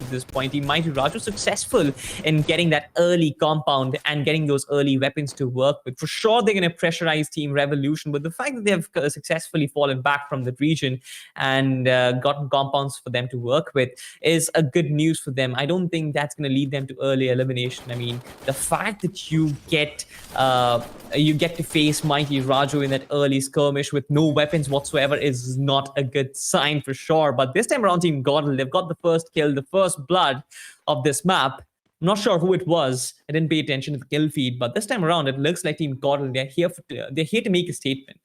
at this point. Team Mighty Raju successful in getting that early compound and getting those early weapons to work with. For sure, they're going to pressurize Team Revolution, but the fact that they've successfully fallen back from that region and gotten compounds for them to work with is a good news for them. I don't think that's going to lead them to early elimination. I mean, the fact that you get to face Mighty Raju in that early skirmish with no weapons whatsoever is not a good sign for sure. But this time around, Team Godel, they've got the first kill, the first blood of this map. I'm not sure who it was. I didn't pay attention to the kill feed, but this time around, it looks like Team Godel, they're here to make a statement.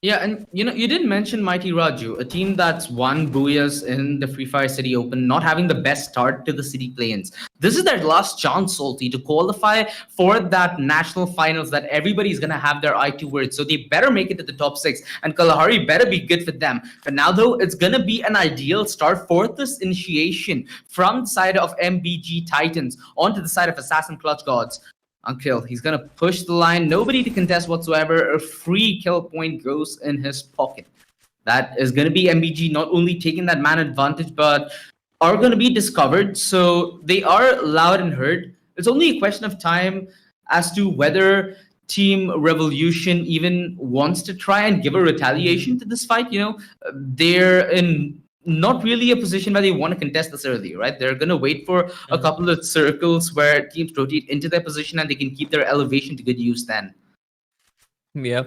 Yeah, and you did mention Mighty Raju, a team that's won Booyahs in the Free Fire City Open, not having the best start to the City Play-ins. This is their last chance, Salty, to qualify for that national finals that everybody's going to have their eye towards. So they better make it to the top 6, and Kalahari better be good for them. For now, though, it's going to be an ideal start for this initiation from the side of MBG Titans onto the side of Assassin Clutch Gods. Uncle, he's going to push the line. Nobody to contest whatsoever. A free kill point goes in his pocket. That is going to be MBG not only taking that man advantage, but are going to be discovered. So they are loud and heard. It's only a question of time as to whether Team Revolution even wants to try and give a retaliation to this fight. They're in not really a position where they want to contest this early, right? They're going to wait for a couple of circles where teams rotate into their position and they can keep their elevation to good use then. Yeah.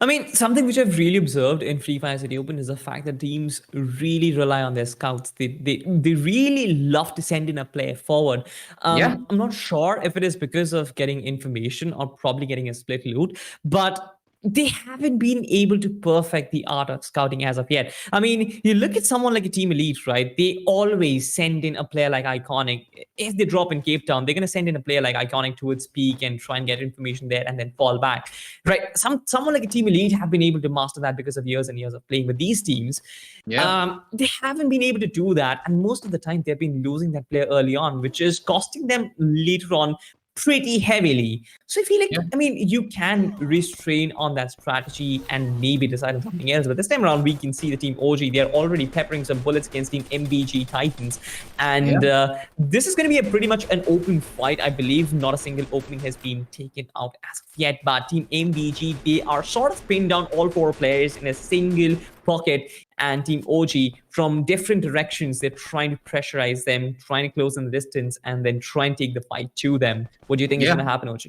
I mean, something which I've really observed in Free Fire City Open is the fact that teams really rely on their scouts. They really love to send in a player forward. I'm not sure if it is because of getting information or probably getting a split loot, but they haven't been able to perfect the art of scouting as of yet. I mean, you look at someone like a Team Elite, right? They always send in a player like Iconic. If they drop in Cape Town, they're going to send in a player like Iconic towards peak and try and get information there and then fall back, right? Someone like a Team Elite have been able to master that because of years and years of playing with these teams. They haven't been able to do that. And most of the time, they've been losing that player early on, which is costing them later on pretty heavily. So I feel like, I mean, you can restrain on that strategy and maybe decide on something else. But this time around, we can see the Team OG, they're already peppering some bullets against Team MBG Titans. And this is going to be a pretty much an open fight. I believe not a single opening has been taken out as of yet. But Team MBG, they are sort of pinned down all 4 players in a single pocket, and Team OG from different directions, they're trying to pressurize them, trying to close in the distance, and then try and take the fight to them. What do you think is going to happen, OG?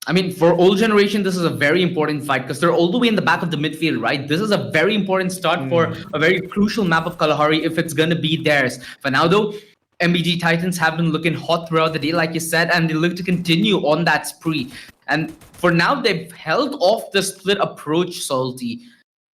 I mean, for Old Generation, this is a very important fight because they're all the way in the back of the midfield, right? This is a very important start for a very crucial map of Kalahari if it's going to be theirs. For now, though, MBG Titans have been looking hot throughout the day, like you said, and they look to continue on that spree. And for now, they've held off the split approach, Salty.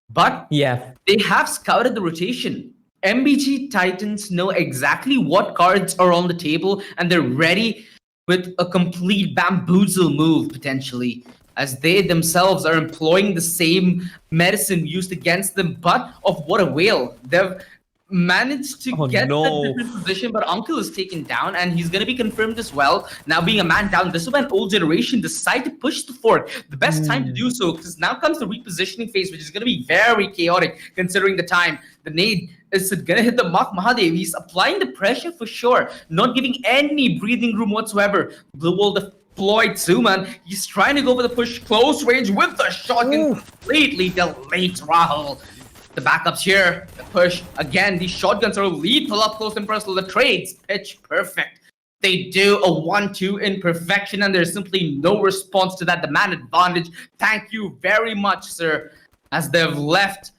But they have scouted the rotation. MBG Titans know exactly what cards are on the table, and they're ready with a complete bamboozle move, potentially, as they themselves are employing the same medicine used against them, but of what avail. They've managed to get a different position, but Uncle is taken down, and he's going to be confirmed as well. Now being a man down, this is when Old Generation decide to push the fork. The best time to do so, because now comes the repositioning phase, which is going to be very chaotic considering the time. The nade is going to hit the Mark Mahadev. He's applying the pressure for sure, not giving any breathing room whatsoever. Blue Wall deployed Zuman. He's trying to go for the push close range with the shotgun, completely delayed Rahul. The backups here, the push. Again, these shotguns are lethal up close and personal. The trades, pitch perfect. They do a 1-2 in perfection, and there's simply no response to that. The man advantage. Thank you very much, sir, as they've left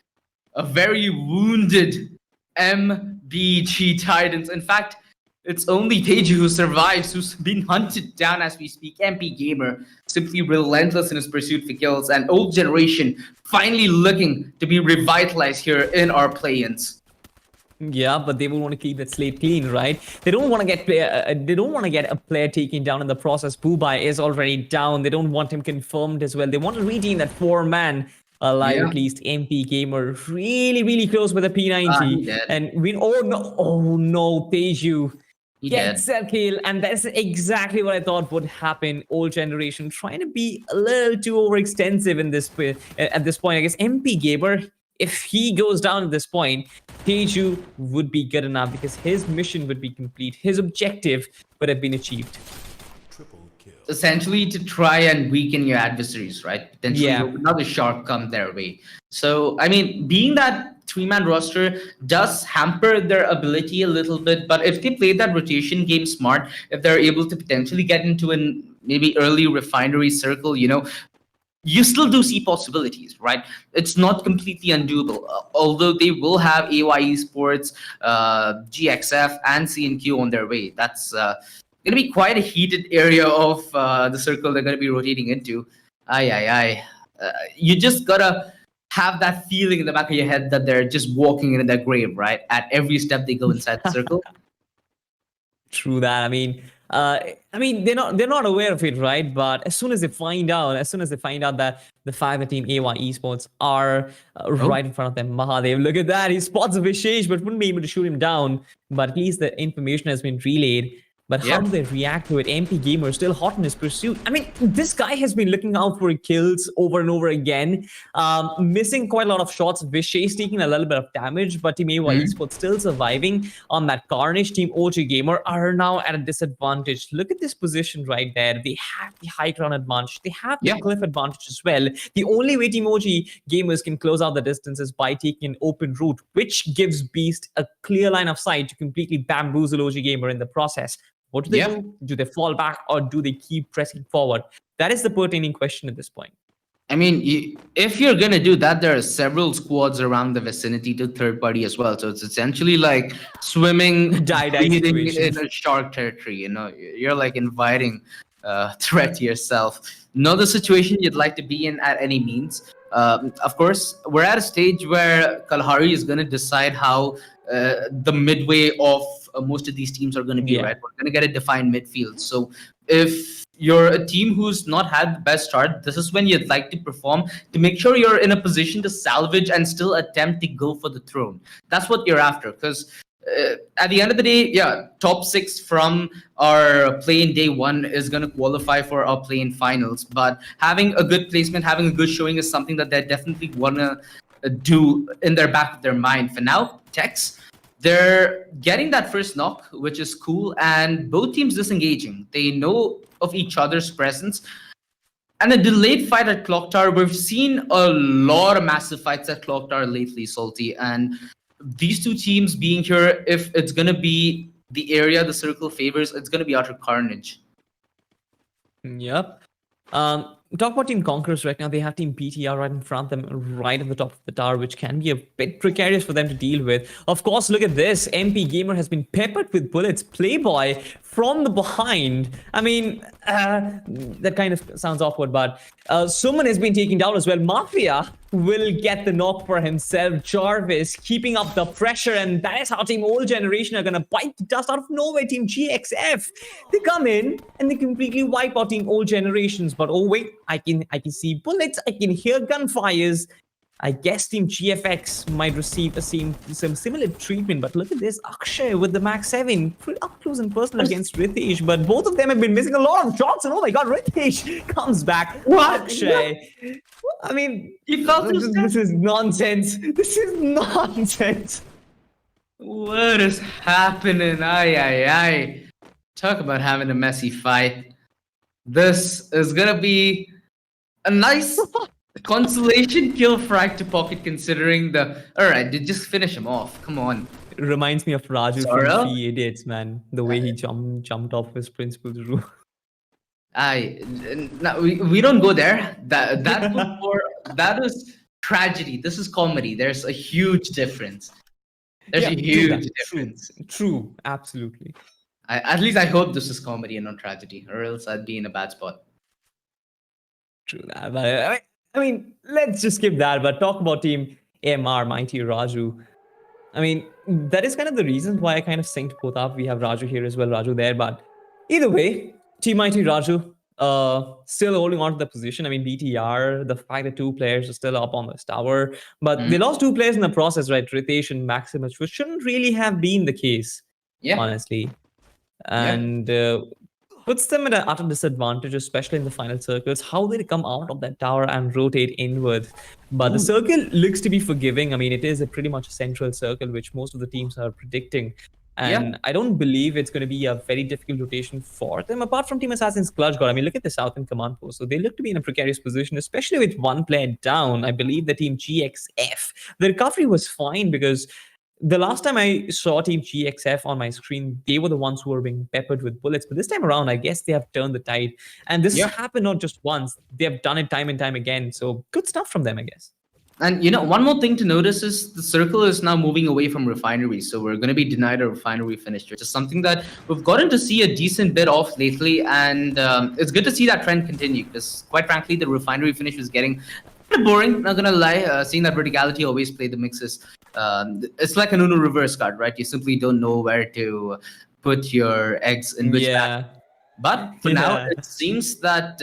a very wounded MBG Titans. In fact, it's only Teju who survives, who's been hunted down as we speak. MP Gamer, simply relentless in his pursuit for kills, and Old Generation finally looking to be revitalized here in our play-ins. Yeah, but they will want to keep that slate clean, right? They don't want to get a player taken down in the process. Pubai is already down. They don't want him confirmed as well. They want to retain that 4-man alive, at least. MP Gamer really, really close with a P90. And oh no, Teju gets a kill, and that's exactly what I thought would happen. Old Generation trying to be a little too overextensive in this at this point. I guess MP Gamer, if he goes down at this point, Teju would be good enough because his mission would be complete. His objective would have been achieved. Essentially to try and weaken your adversaries, right? Potentially Yeah. hope another shark come their way. So, I mean, being that three-man roster does hamper their ability a little bit, but if they play that rotation game smart, if they're able to potentially get into an maybe early refinery circle, you still do see possibilities, right? It's not completely undoable. Although they will have AY Esports, GXF, and CNQ on their way. That's going to be quite a heated area of the circle they're going to be rotating into. You just got to have that feeling in the back of your head that they're just walking into their grave, right? At every step they go inside the circle. True that. I mean, they're not aware of it, right? But as soon as they find out that the fact that Team AY Esports are right in front of them, Mahadev, look at that. He spots a Vishesh, but wouldn't be able to shoot him down. But at least the information has been relayed. But how do they react to it? MP Gamer still hot in his pursuit. I mean, this guy has been looking out for kills over and over again, missing quite a lot of shots. Vishesh taking a little bit of damage, but Team AY Esports still surviving on that Carnage. Team OG Gamer are now at a disadvantage. Look at this position right there. They have the high ground advantage. They have the cliff advantage as well. The only way Team OG Gamers can close out the distance is by taking an open route, which gives Beast a clear line of sight to completely bamboozle OG Gamer in the process. What do they do? Do they fall back or do they keep pressing forward? That is the pertaining question at this point. I mean, if you're going to do that, there are several squads around the vicinity to third party as well. So it's essentially like swimming, breathing in a shark territory. You're like inviting threat to yourself. Not the situation you'd like to be in at any means. Of course, we're at a stage where Kalahari is going to decide how the midway of most of these teams are going to be, right? We're going to get a defined midfield. So if you're a team who's not had the best start, this is when you'd like to perform to make sure you're in a position to salvage and still attempt to go for the throne. That's what you're after, because at the end of the day, top 6 from our play-in day 1 is going to qualify for our play-in finals. But having a good placement, having a good showing is something that they definitely want to do in their back of their mind. For now, Tex, they're getting that first knock, which is cool, and both teams disengaging. They know of each other's presence. And a delayed fight at Clock Tower. We've seen a lot of massive fights at Clock Tower lately, Salty, and these two teams being here, if it's going to be the area the circle favors, it's going to be utter carnage. Yep. Talk about Team Conquerors right now. They have Team PTR right in front of them, right at the top of the tower, which can be a bit precarious for them to deal with. Of course, look at this. MP Gamer has been peppered with bullets. Playboy from the behind. I mean, that kind of sounds awkward, but Suman has been taken down as well. Mafia will get the knock for himself. Jarvis keeping up the pressure, and that is how Team Old Generation are going to bite the dust out of nowhere. Team GXF, they come in and they completely wipe out Team Old Generations. But oh wait, I can see bullets, I can hear gunfires. I guess Team GFX might receive some similar treatment, but look at this, Akshay with the Max 7, pretty up close and personal against Ritesh, but both of them have been missing a lot of shots, and oh my god, Ritesh comes back. What? Akshay, I mean, this is nonsense. This is nonsense. What is happening? Talk about having a messy fight. This is gonna be a nice consolation kill frag to Pocket, considering alright, just finish him off. Come on. It reminds me of Raju from 3 Idiots, man. The way he jumped off his principal's roof. We don't go there. That is tragedy. This is comedy. There's a huge difference. There's a huge difference. True, absolutely. At least I hope this is comedy and not tragedy, or else I'd be in a bad spot. True that, but I mean, let's just skip that, but talk about Team AMR, Mighty Raju. I mean, that is kind of the reason why I kind of synced both up. We have Raju here as well, Raju there, but either way, Team Mighty Raju still holding on to the position. I mean, BTR, the fact that 2 players are still up on this tower, but they lost 2 players in the process, right? Ritesh and Maximus, which shouldn't really have been the case, honestly. And puts them at an utter disadvantage, especially in the final circles. How they come out of that tower and rotate inward. But the circle looks to be forgiving. I mean, it is a pretty much a central circle, which most of the teams are predicting. And I don't believe it's going to be a very difficult rotation for them, apart from Team Assassin's Clutch God. I mean, look at the Southern Command Post. So they look to be in a precarious position, especially with one player down. I believe the Team GXF. The recovery was fine because the last time I saw Team GXF on my screen, they were the ones who were being peppered with bullets. But this time around, I guess they have turned the tide. And this has happened not just once, they have done it time and time again. So good stuff from them, I guess. And one more thing to notice is the circle is now moving away from refineries, so we're going to be denied a refinery finish, which is something that we've gotten to see a decent bit of lately, and it's good to see that trend continue. Because quite frankly, the refinery finish was getting a bit boring. Not gonna lie, seeing that Verticality always play the mixes, it's like an Uno reverse card, right? You simply don't know where to put your eggs in which bag. But for now, it seems that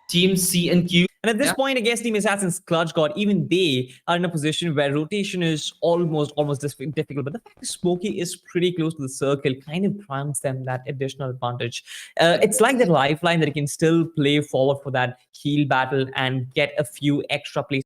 Team C and Q. And at this point, I guess Team Assassin's Clutch God, even they are in a position where rotation is almost difficult. But the fact that Smokey is pretty close to the circle kind of grants them that additional advantage. It's like that lifeline that you can still play forward for that heal battle and get a few extra plays